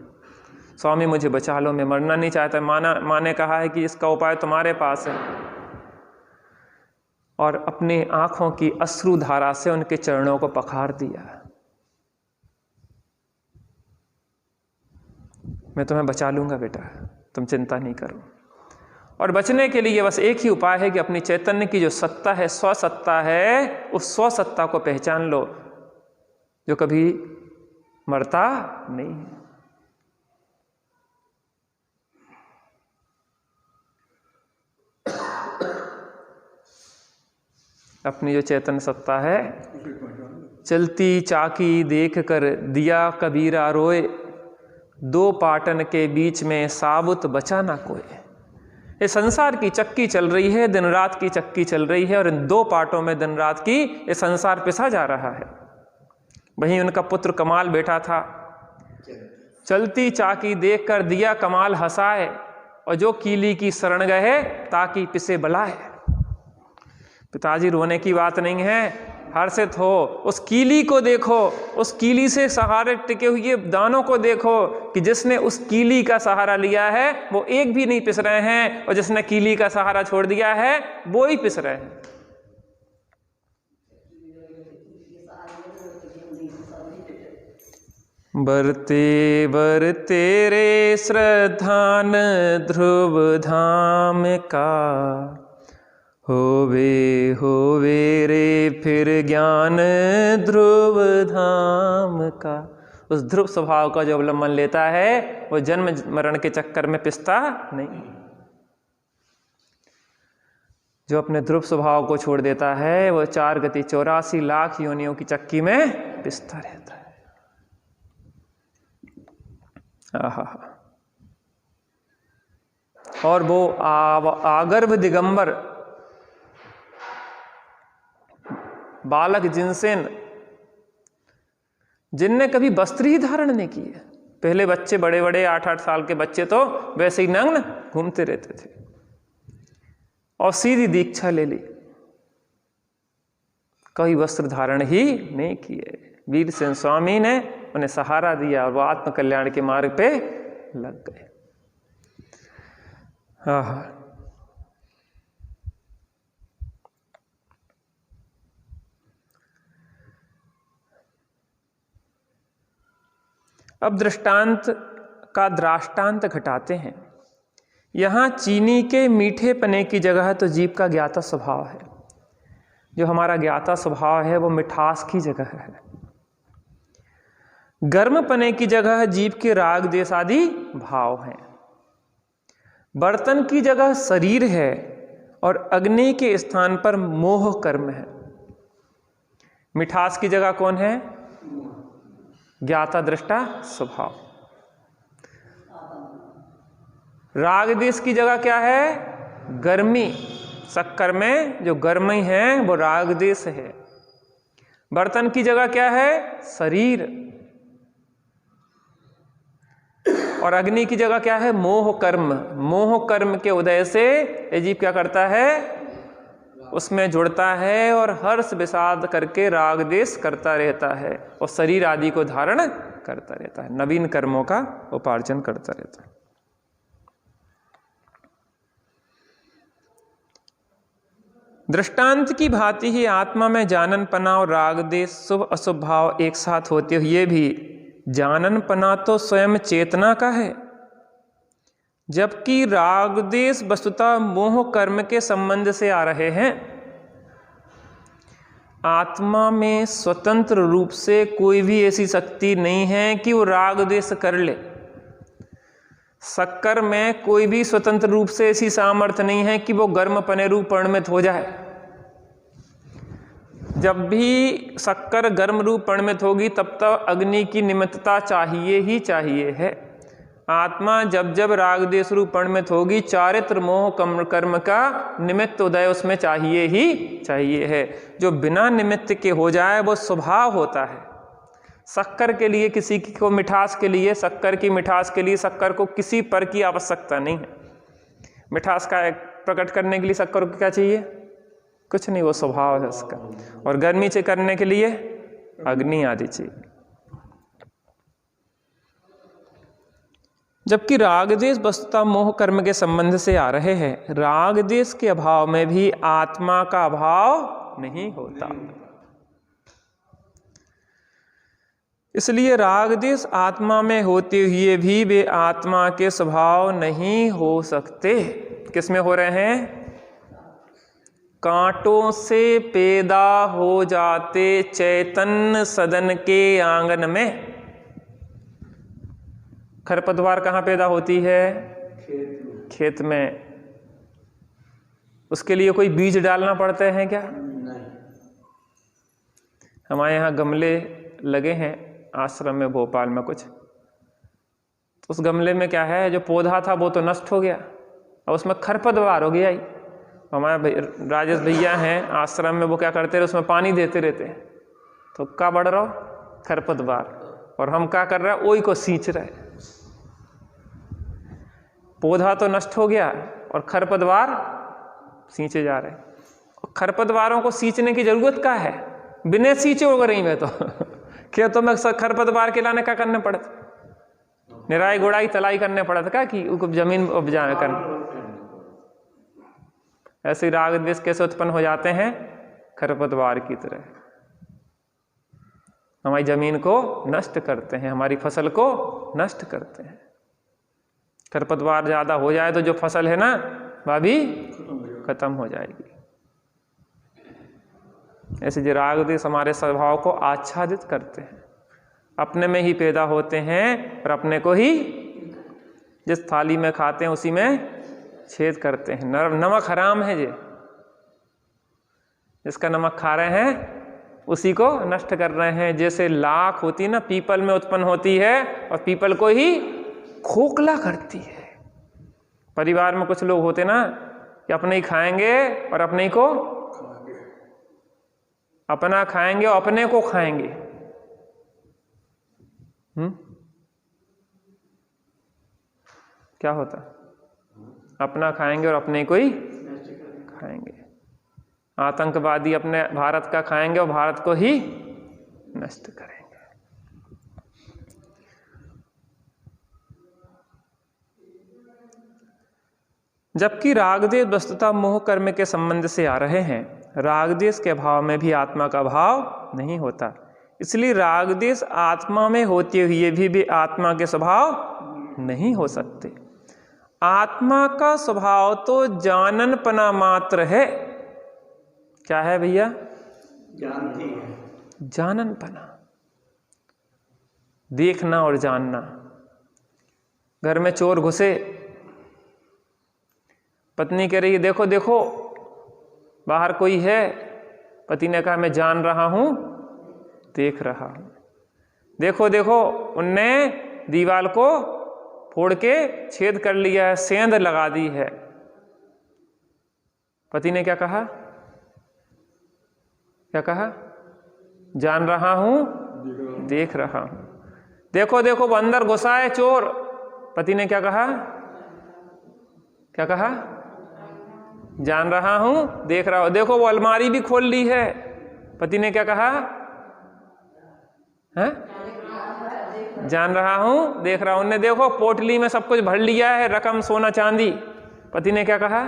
स्वामी मुझे बचा लो, मैं मरना नहीं चाहता। माँ ने कहा है कि इसका उपाय तुम्हारे पास है। और अपनी आंखों की अश्रु धारा से उनके चरणों को पखार दिया। मैं तुम्हें बचा लूंगा बेटा, तुम चिंता नहीं करो। और बचने के लिए बस एक ही उपाय है कि अपनी चैतन्य की जो सत्ता है, स्वसत्ता है, उस स्वसत्ता को पहचान लो जो कभी मरता नहीं है। अपनी जो चेतन सत्ता है, चलती चाकी देख कर दिया कबीरा रोए, दो पाटन के बीच में साबुत बचा ना कोई। ये संसार की चक्की चल रही है, दिन रात की चक्की चल रही है, और इन दो पार्टों में दिन रात की ये संसार पिसा जा रहा है। वहीं उनका पुत्र कमाल बैठा था, चलती चाकी देखकर दिया कमाल हंसाए, और जो कीली की शरण गए ताकि पिसे बलाए। पिताजी रोने की बात नहीं है, हर्षित हो, उस कीली को देखो, उस कीली से सहारे टिके हुए दानों को देखो कि जिसने उस कीली का सहारा लिया है वो एक भी नहीं पिस रहे हैं, और जिसने कीली का सहारा छोड़ दिया है वो ही पिस रहे हैं। बरते बरते रे श्रद्धान ध्रुव धाम का, होवे रे फिर ज्ञान ध्रुव धाम का। उस ध्रुव स्वभाव का जो अवलंबन लेता है वो जन्म मरण के चक्कर में पिसता नहीं। जो अपने ध्रुव स्वभाव को छोड़ देता है वो 4 गति 84 लाख योनियों की चक्की में पिसता रहता है। आहा। और वो आगर्भ दिगंबर बालक जिनसेन, जिनने कभी वस्त्र ही धारण नहीं किए। पहले बच्चे बड़े बड़े 8-8 साल के बच्चे तो वैसे ही नग्न घूमते रहते थे, और सीधी दीक्षा ले ली, कभी वस्त्र धारण ही नहीं किए। वीरसेन स्वामी ने उन्हें सहारा दिया और वो आत्मकल्याण के मार्ग पे लग गए। अब दृष्टांत का दृष्टांत घटाते हैं। यहाँ चीनी के मीठे पने की जगह तो जीव का ज्ञाता स्वभाव है। जो हमारा ज्ञाता स्वभाव है वो मिठास की जगह है। गर्म पने की जगह जीव के राग देश आदि भाव हैं। बर्तन की जगह शरीर है और अग्नि के स्थान पर मोह कर्म है। मिठास की जगह कौन है? ज्ञाता दृष्टा स्वभाव। राग देश की जगह क्या है? गर्मी। शक्कर में जो गर्मी है वो राग देश है। बर्तन की जगह क्या है? शरीर। और अग्नि की जगह क्या है? मोह कर्म। मोह कर्म के उदय से ये जीव क्या करता है? उसमें जुड़ता है और हर्ष विषाद करके राग देश करता रहता है और शरीर आदि को धारण करता रहता है, नवीन कर्मों का उपार्जन करता रहता है। दृष्टांत की भांति ही आत्मा में जाननपना और राग देश शुभ अशुभ भाव एक साथ होते हुए भी जाननपना तो स्वयं चेतना का है, जबकि राग देश वस्तुतः मोह कर्म के संबंध से आ रहे हैं। आत्मा में स्वतंत्र रूप से कोई भी ऐसी शक्ति नहीं है कि वो राग देश कर ले। शक्कर में कोई भी स्वतंत्र रूप से ऐसी सामर्थ्य नहीं है कि वो गर्म पने रूप परिणमित हो जाए। जब भी शक्कर गर्म रूप परिणमित होगी तब तक अग्नि की निमित्तता चाहिए ही चाहिए है। आत्मा जब जब राग देश रूप परिणमित होगी चारित्र मोह कर्म का निमित्त उदय उसमें चाहिए ही चाहिए है। जो बिना निमित्त के हो जाए वो स्वभाव होता है। शक्कर के लिए किसी को मिठास के लिए शक्कर की मिठास के लिए शक्कर को किसी पर की आवश्यकता नहीं है। मिठास का प्रकट करने के लिए शक्कर को क्या चाहिए? कुछ नहीं, वो स्वभाव है उसका। और गर्मी से करने के लिए अग्नि आदि चाहिए। जबकि राग देश वस्तुतः मोह कर्म के संबंध से आ रहे हैं। राग देश के अभाव में भी आत्मा का अभाव नहीं होता, इसलिए राग देश आत्मा में होते हुए भी वे आत्मा के स्वभाव नहीं हो सकते। किसमें हो रहे हैं? कांटों से पैदा हो जाते चैतन्य सदन के आंगन में। खरपतवार कहाँ पैदा होती है? खेत में। उसके लिए कोई बीज डालना पड़ते हैं क्या? नहीं। हमारे यहाँ गमले लगे हैं आश्रम में भोपाल में कुछ, तो उस गमले में क्या है, जो पौधा था वो तो नष्ट हो गया, और उसमें खरपतवार हो गया ही। हमारे राजेश भैया हैं आश्रम में, वो क्या करते रहे, उसमें पानी देते रहते हैं, तो क्या बढ़ रहा हो, खरपतवार। और हम क्या कर रहे हैं, ओई को सींच रहे। पौधा तो नष्ट हो गया और खरपतवार सींचे जा रहे। खरपतवारों को सींचने की जरूरत क्या है, बिना सींचे हो रही में तो खेतों में खरपतवार के लाने क्या करने पड़ता, निराई गुड़ाई तलाई करने पड़ता क्या कि जमीन उपजाने करने। ऐसे राग द्वेष कैसे उत्पन्न हो जाते हैं, खरपतवार की तरह हमारी जमीन को नष्ट करते हैं, हमारी फसल को नष्ट करते हैं। खरपतवार ज्यादा हो जाए तो जो फसल है ना वह भी खत्म हो जाएगी। ऐसे जो राग द्वेष हमारे स्वभाव को आच्छादित करते हैं, अपने में ही पैदा होते हैं और अपने को ही जिस थाली में खाते हैं उसी में छेद करते हैं। नमक हराम है, जिसका नमक खा रहे हैं उसी को नष्ट कर रहे हैं। जैसे लाख होती है ना, पीपल में उत्पन्न होती है और पीपल को ही खोखला करती है। परिवार में कुछ लोग होते ना कि अपने ही खाएंगे और अपने ही को अपना खाएंगे और अपने को खाएंगे। क्या होता, अपना खाएंगे और अपने को ही खाएंगे। आतंकवादी अपने भारत का खाएंगे और भारत को ही नष्ट करेंगे। जबकि रागद्वेष वस्तुतः मोह कर्म के संबंध से आ रहे हैं, रागद्वेष के भाव में भी आत्मा का भाव नहीं होता। इसलिए रागद्वेष आत्मा में होते हुए भी आत्मा के स्वभाव नहीं हो सकते। आत्मा का स्वभाव तो जाननपना मात्र है। क्या है भैया, जानती है, जाननपना, देखना और जानना। घर में चोर घुसे, पत्नी कह रही है देखो देखो बाहर कोई है। पति ने कहा मैं जान रहा हूं, देख रहा हूं। देखो देखो उनने दीवार को फोड़ के छेद कर लिया है, सेंध लगा दी है। पति ने क्या कहा, क्या कहा, जान रहा हूं, देख रहा हूं। देखो देखो वो अंदर घुसा है चोर। पति ने क्या कहा, क्या कहा, जान रहा हूं, देख रहा हूं। देखो वो अलमारी भी खोल ली है। पति ने क्या कहा, है? जान रहा हूं, देख रहा हूं। उन्हें देखो पोटली में सब कुछ भर लिया है, रकम सोना चांदी। पति ने क्या कहा,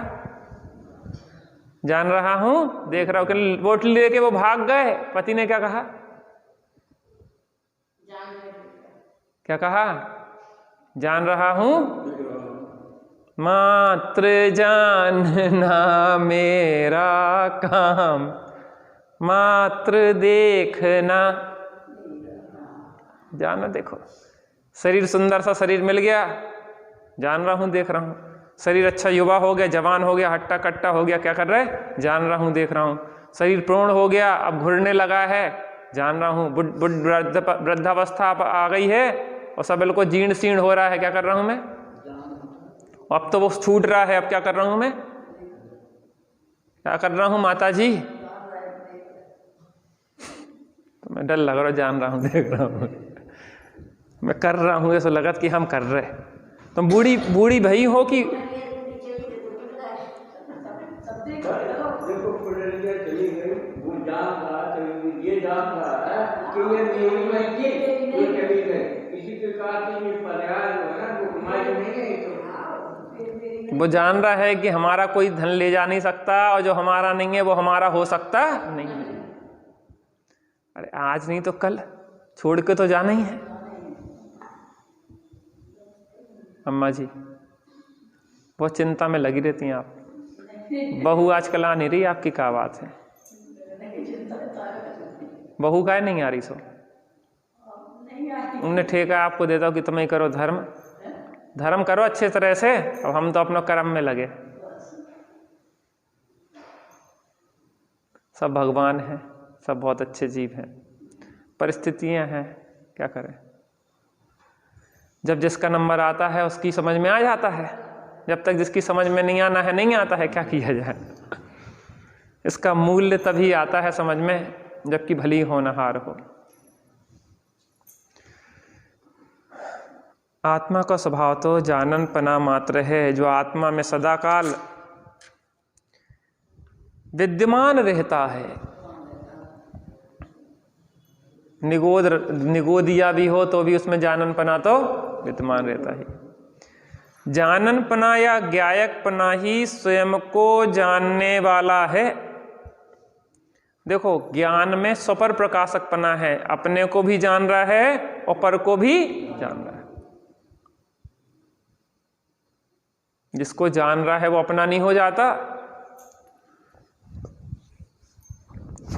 जान रहा हूं, देख रहा हूं। पोटली लेके वो भाग गए। पति ने क्या कहा, क्या कहा, जान रहा हूं, मात्र जानना मेरा काम, मात्र देखना। जाना, देखो शरीर सुंदर सा शरीर मिल गया, जान रहा हूं, देख रहा हूं। शरीर अच्छा युवा हो गया, जवान हो गया, हट्टा कट्टा हो गया, क्या कर रहा है, जान रहा हूं, देख रहा हूं। शरीर प्रौढ़ हो गया, अब घुरने लगा है, जान रहा हूं। वृद्धावस्था आ गई है और सब बिल्कुल जीर्ण शीर्ण हो रहा है, क्या कर रहा हूं मैं, अब तो वो छूट रहा है, अब क्या कर रहा हूं मैं, क्या कर रहा हूं माता जी, तो मैं डर लग रहा, जान रहा हूं, देख रहा हूं, मैं कर रहा हूं, ऐसा लगत कि हम कर रहे। तुम बूढ़ी बूढ़ी भई हो कि वो जान रहा है कि हमारा कोई धन ले जा नहीं सकता और जो हमारा नहीं है वो हमारा हो सकता नहीं है। अरे आज नहीं तो कल छोड़ के तो जाना ही है। अम्मा जी बहुत चिंता में लगी रहती हैं आप। बहू आजकल आ नहीं रही, आपकी क्या बात है, बहू का नहीं आ रही सो, उनने ठेका आपको देता कि तुम्हें करो धर्म, धर्म करो अच्छे तरह से, अब हम तो अपने कर्म में लगे। सब भगवान हैं, सब बहुत अच्छे जीव हैं, परिस्थितियां हैं, क्या करें। जब जिसका नंबर आता है उसकी समझ में आ जाता है, जब तक जिसकी समझ में नहीं आना है नहीं आता है, क्या किया जाए। इसका मूल्य तभी आता है समझ में जबकि भली होनहार हो। आत्मा का स्वभाव तो जानन पना मात्र है, जो आत्मा में सदाकाल विद्यमान रहता है। निगोदिया भी हो तो भी उसमें जाननपना तो विद्यमान रहता है। जाननपना या ज्ञायकपना ही स्वयं को जानने वाला है। देखो, ज्ञान में स्वपर प्रकाशकपना है, अपने को भी जान रहा है और पर को भी जान रहा है। जिसको जान रहा है वो अपना नहीं हो जाता।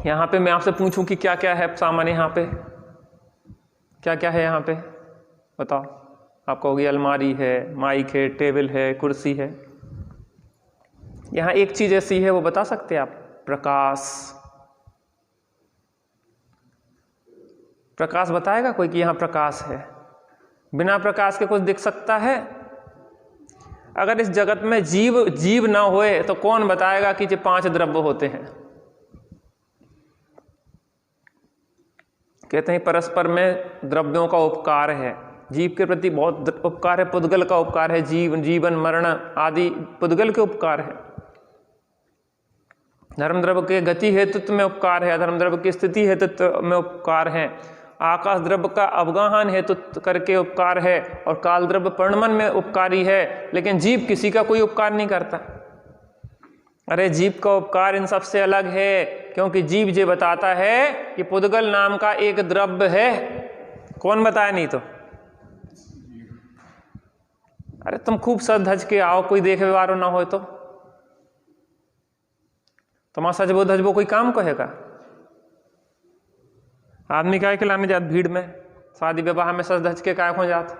यहां पे मैं आपसे पूछूं कि क्या क्या है सामान, यहां पे क्या क्या है, यहां पे बताओ। आप कहोगे अलमारी है, माइक है, टेबल है, कुर्सी है। यहां एक चीज ऐसी है, वो बता सकते हैं आप? प्रकाश। प्रकाश बताएगा कोई कि यहां प्रकाश है? बिना प्रकाश के कुछ दिख सकता है? अगर इस जगत में जीव ना होए तो कौन बताएगा कि ये 5 द्रव्य होते हैं? कहते हैं परस्पर में द्रव्यों का उपकार है, जीव के प्रति बहुत उपकार है, पुद्गल का उपकार है, जीवन मरण आदि पुद्गल के उपकार है। धर्म द्रव्य के गति हेतुत्व में उपकार है, अधर्म द्रव्य की स्थिति हेतुत्व में उपकार है, आकाश द्रव्य का अवगाहन हेतु करके उपकार है, और काल द्रव्य परिणमन में उपकारी है। लेकिन जीव किसी का कोई उपकार नहीं करता। अरे जीव का उपकार इन सबसे अलग है, क्योंकि जीव ये बताता है कि पुद्गल नाम का एक द्रव्य है। कौन बताया? नहीं तो अरे तुम खूब सज धज के आओ, कोई देखे वारो ना हो तो तुम्हारा सजबो धजबो कोई काम कहेगा? आदमी काय के लाने जात भीड़ में, शादी विवाह में सज धज के काय हो जात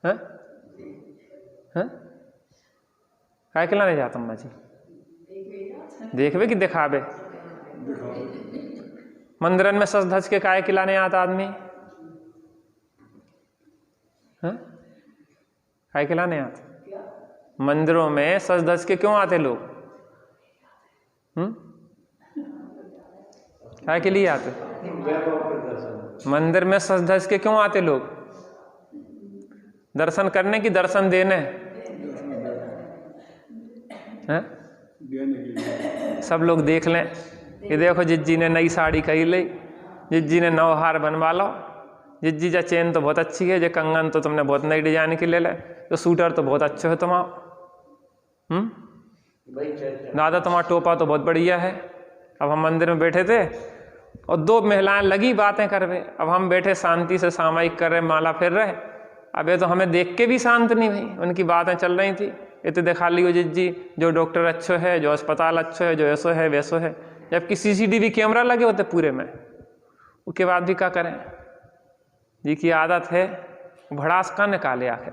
हैं? काय के लाने जात अम्मा जी? देखबे कि दिखावे? मंदिरन में सज धज के काय के लाने आता आदमी? काय के लाने आते? मंदिरों में सज धज के क्यों आते लोग? काय के लिए आते? मंदिर में सज धज के क्यों आते लोग? दर्शन करने की दर्शन देने हैं? सब लोग देख लें, ये देखो जिज्जी ने नई साड़ी खरीद ली, जिज्जी ने नौ हार बनवा लो, जिज्जी जा चेन तो बहुत अच्छी है, जो कंगन तो तुमने बहुत नई डिजाइन की ले ले, तो सूटर तो बहुत अच्छे है तुम्हारा, दादा तुम्हारा टोपा तो बहुत बढ़िया है। अब हम मंदिर में बैठे थे और 2 महिलाएं लगी बातें कर रहे, अब हम बैठे शांति से सामायिक कर रहे, माला फिर रहे। अब ये तो हमें देख के भी शांत नहीं हुई, उनकी बातें चल रही थी। ये तो दिखा लियो जिज्जी, जो डॉक्टर अच्छो है, जो अस्पताल अच्छो है, जो ऐसो है वैसो है, जबकि CCTV कैमरा लगे होते पूरे में। उसके बाद भी क्या करें? जी की आदत है, भड़ास का निकाले। आखिर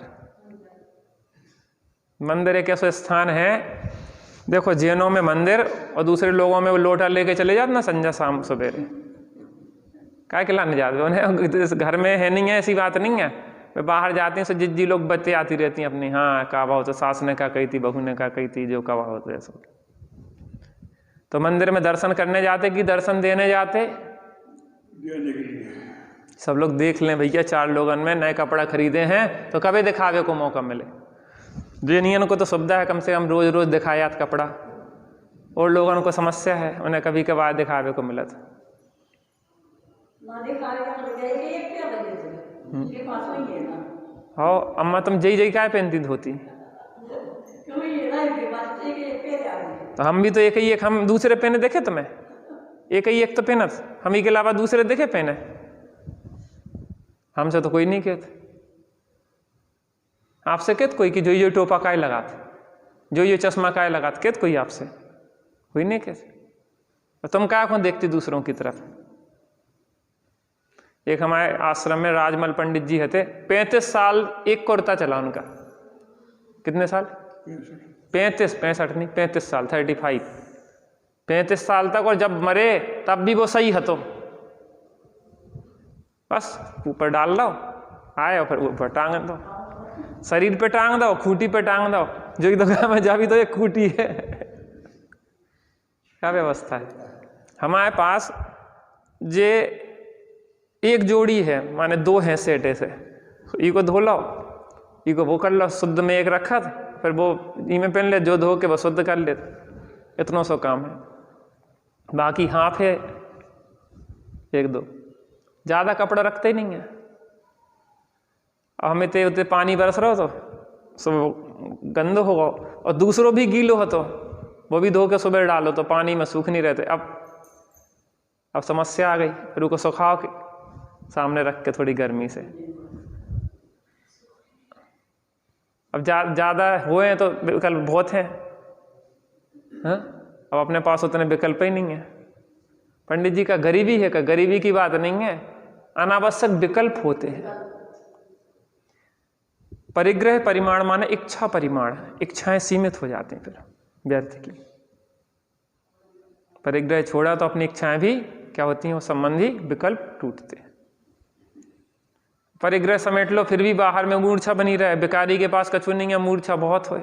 मंदिर एक ऐसा स्थान है, देखो जैनों में मंदिर और दूसरे लोगों में वो लोटा लेके चले जाते ना संध्या शाम सवेरे, क्या खिलाने जाते उन्हें? घर में है नहीं है, ऐसी बात नहीं है। वे बाहर जाते हैं, सो जिज्जी लोग बच्चे आती रहती हैं अपनी, हाँ काबा होता, सास ने क्या कही थी, बहू ने क्या कही थी, जो काबा होता है सब। तो मंदिर में दर्शन करने जाते कि दर्शन देने जाते? सब लोग देख लें भैया, 4 लोगों में नए कपड़ा खरीदे हैं तो कभी दिखावे को मौका मिले। जैनियन को तो सुविधा है, कम से कम रोज रोज दिखाया कपड़ा, और लोगों को समस्या है, उन्हें कभी कभार दिखावे को मिला था। हाँ अम्मा, तुम जई जई काय पहनती धोती? तो हम भी तो एक ही एक, हम दूसरे पहने देखे तुम्हें? एक ही एक तो पहनत, हम ही के अलावा दूसरे देखे पहने? हमसे तो कोई नहीं कहते। आपसे कहते कोई कि जो ये टोपा काय लगात, जो ये चश्मा काय लगात, कहते कोई आपसे? कोई नहीं कहते। तुम क्या कौन देखती दूसरों की तरफ? एक हमारे आश्रम में राजमल पंडित जी थे, 35 साल एक कुर्ता चला उनका। कितने साल? 65 नहीं, 35 साल, 35 साल तक। और जब मरे तब भी वो सही हतो, बस ऊपर डाल लो आए और फिर ऊपर टांग दो। शरीर पे टांग दो, खूंटी पे टांग दो, जो एक दुकान में जाबी तो एक खूंटी है। क्या व्यवस्था है हमारे पास? जे एक जोड़ी है, माने दो है सेट ऐसे, इको धो लो, इको वो कर लो, शुद्ध में एक रखा था, फिर वो में पहन ले, जो धो के वो शुद्ध कर ले, इतना सो काम है। बाकी हाफ है एक दो, ज़्यादा कपड़ा रखते ही नहीं है। हमें ते उतने पानी बरस रहा हो तो सब गंद होगा, और दूसरों भी गीलो हो तो वो भी धो के सुबह डालो तो पानी में सूख नहीं रहते। अब समस्या आ गई, फिर उसको सुखाओ के सामने रख के थोड़ी गर्मी से। अब ज़्यादा हुए तो विकल्प बहुत हैं, हाँ? अब अपने पास उतने विकल्प ही नहीं है। पंडित जी का गरीबी है, का गरीबी की बात नहीं है, अनावश्यक विकल्प होते हैं। परिग्रह परिमाण माने इच्छा परिमाण, इच्छाएं सीमित हो जाती हैं फिर व्यर्थ की। परिग्रह छोड़ा तो अपनी इच्छाएं भी क्या होती हैं, वो संबंधी विकल्प टूटते हैं। परिग्रह समेट लो फिर भी बाहर में मूर्छा बनी रहे। भिखारी के पास कछु नहीं है, मूर्छा बहुत हो,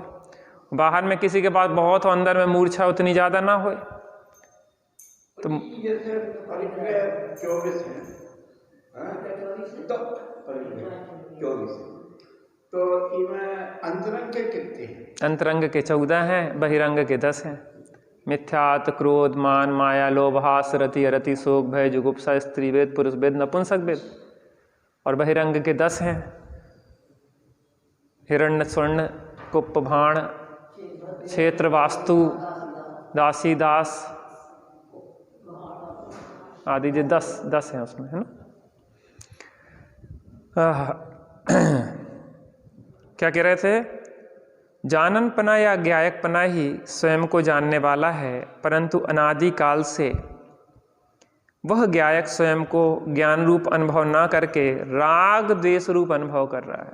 बाहर में किसी के पास बहुत हो, अंदर में मूर्छा उतनी ज्यादा ना हो। तो जैसे परिग्रह 24 है, तो 24, तो इनमें अंतरंग के कितने हैं? अंतरंग के 14 हैं, बहिरंग के 10 हैं। मिथ्यात, क्रोध, मान, माया, लोभ, हास, रति, अरति, शोक, भय, जुगुप्सा, स्त्री वेद, पुरुष वेद, नपुंसक वेद। और बहिरंग के 10 हैं, हिरण्य, स्वर्ण, कुप्प, भाण, क्षेत्र, वास्तु, दासी, दास आदि। जो 10 हैं उसमें, है ना। क्या कह रहे थे? जाननपना या ज्ञायकपना ही स्वयं को जानने वाला है, परंतु अनादि काल से वह ज्ञायक स्वयं को ज्ञान रूप अनुभव ना करके राग द्वेष रूप अनुभव कर रहा है।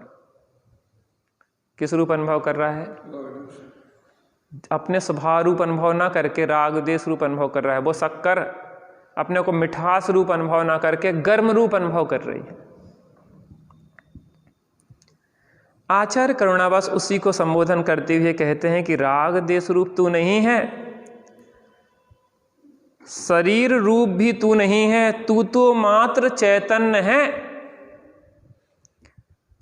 किस रूप अनुभव कर रहा है? अपने स्वभाव रूप अनुभव ना करके राग द्वेष रूप अनुभव कर रहा है। वो शक्कर अपने को मिठास रूप अनुभव ना करके गर्म रूप अनुभव कर रही है। आचार्य करुणावास उसी को संबोधन करते हुए कहते हैं कि राग द्वेष रूप तू नहीं है, शरीर रूप भी तू नहीं है, तू तो मात्र चैतन्य है।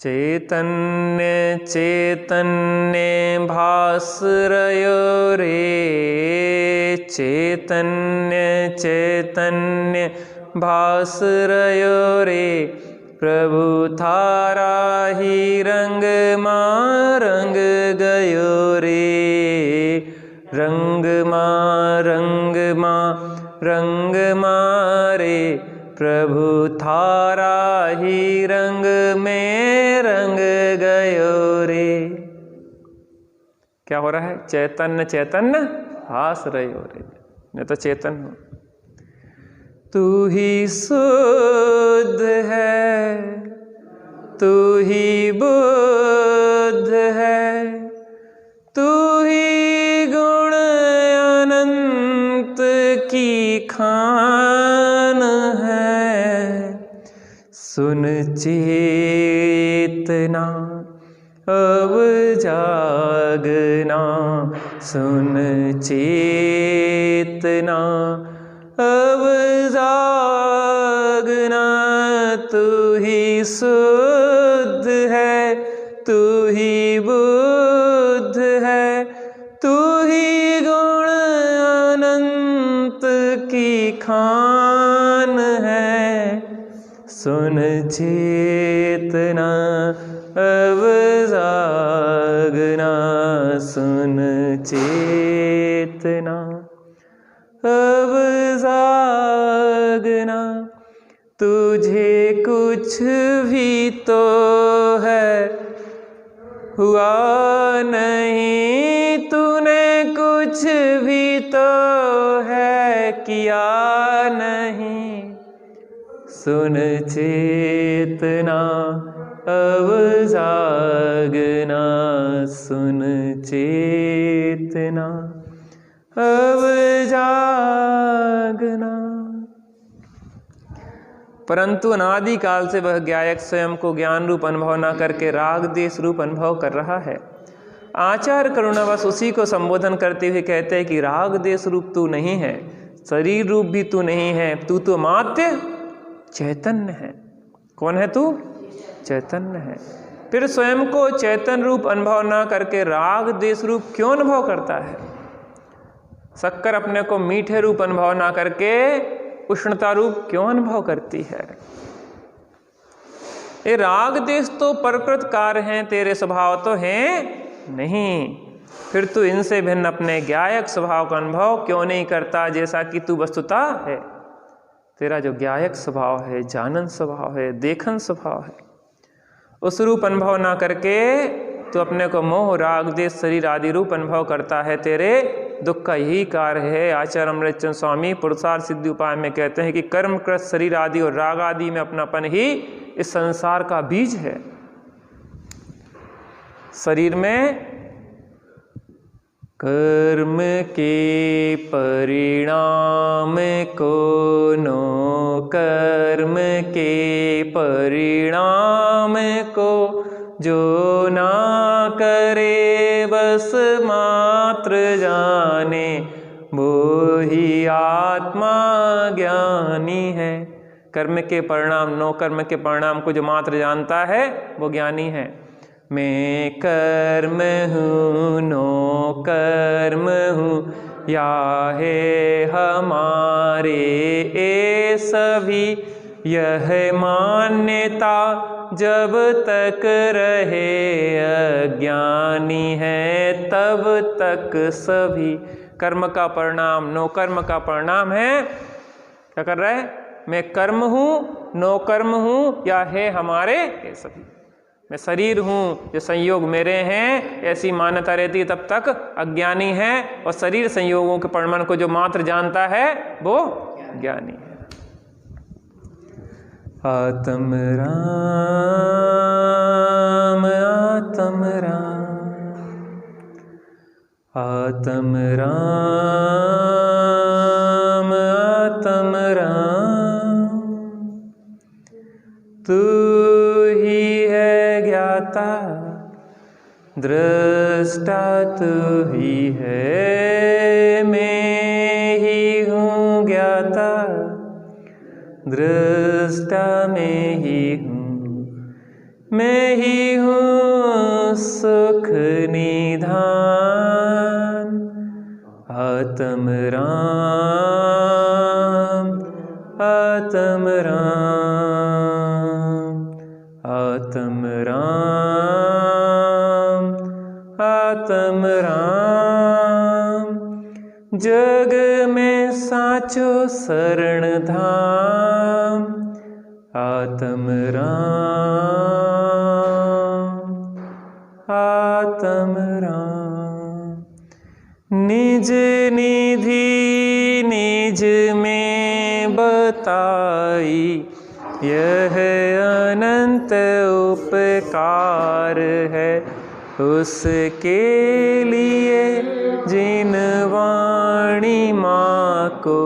चैतन्य चैतन्य भास्रयो रे, चैतन्य चैतन्य भास्रयो रे, प्रभु थारा ही रंग मां रंग गयो रे, रंग मां रंग मारे, प्रभु थारा ही रंग में रंग गयो रे। क्या हो रहा है? चैतन्य चैतन्य भास रहे हो रे, मैं तो चैतन्य हूं। तू ही शुद्ध है, तू ही बुद्ध है, तू ही गुण अनंत की खान है। सुन चेतना अब जागना, सुन चेतना अब जागना, तू ही शुद्ध है, तू ही बुद्ध है, तू ही गुण अनंत की खान है। सुन चेतना अब जागना, सुन चेतना अब जागना, तुझे कुछ भी तो है हुआ नहीं, तूने कुछ भी तो है किया नहीं। सुन चेतना अब जागना, सुन चेतना अब जागना। परंतु अनादि काल से वह ज्ञायक स्वयं को ज्ञान रूप अनुभव न करके राग देश रूप अनुभव कर रहा है। आचार्य करुणावश उसी को संबोधन करते हुए कहते हैं कि राग देश रूप तू नहीं है, शरीर रूप भी तू नहीं है, तू तो मात्र चैतन्य है। कौन है तू? चैतन्य है। फिर स्वयं को चैतन्य रूप अनुभव ना करके राग देश रूप क्यों अनुभव करता है? शक्कर अपने को मीठे रूप अनुभव ना करके उष्णता रूप क्यों अनुभव करती है? ये राग देश तो प्रकृत कार्य हैं, तेरे स्वभाव तो हैं नहीं। फिर तू इनसे भिन्न अपने ज्ञायक स्वभाव का अनुभव क्यों नहीं करता, जैसा कि तू वस्तुतः है? तेरा जो ज्ञायक स्वभाव है, जानन स्वभाव है, देखन स्वभाव है, उस रूप अनुभव ना करके तो अपने को मोह राग देश शरीर आदि रूप अनुभव करता है। तेरे दुख का यही कार्य है। आचार्य अमृतचंद स्वामी पुरुषार्थ सिद्धि उपाय में कहते हैं कि कर्मकृत शरीर आदि और राग आदि में अपनापन ही इस संसार का बीज है। शरीर में कर्म के परिणाम को नो, कर्म के परिणाम को जो ना करे बस मात्र जाने, वो ही आत्मा ज्ञानी है। कर्म के परिणाम, नो कर्म के परिणाम को जो मात्र जानता है वो ज्ञानी है। मैं कर्म हूँ नो कर्म हूँ, या है हमारे ये सभी, यह मान्यता जब तक रहे अज्ञानी है तब तक सभी। कर्म का परिणाम नो कर्म का परिणाम है। क्या कर रहा है? मैं कर्म हूँ नो कर्म हूँ, या है हमारे ये सभी। मैं शरीर हूँ, जो संयोग मेरे हैं, ऐसी मान्यता रहती है तब तक अज्ञानी है। और शरीर संयोगों के परिणाम को जो मात्र जानता है वो ज्ञानी है। आत्म राम आत्म राम आत्म राम आत्म राम, तू ही है ज्ञाता दृष्टा, तू ही है, मैं ही हूँ ज्ञाता दृष्टा, मैं ही हूँ, मैं ही हूँ सुख निधान। आत्म राम आत्म राम आत्म राम आत्म राम, जग में साचो शरण धाम। आत्म राम आत्म राम, निज निधि निज में बताई, यह अनंत उपकार है उसके लिए जिन वाणी माँ को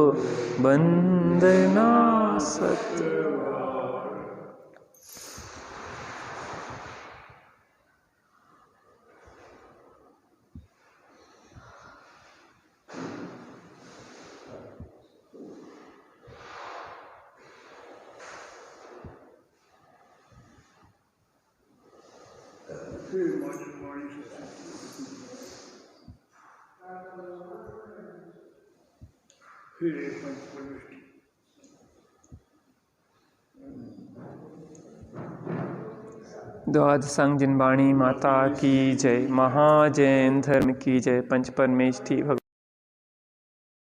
वंदना सत्य। द्वादशांग जिनवाणी माता की जय, महाजैन धर्म की जय, पंच परमेष्ठी भगवान।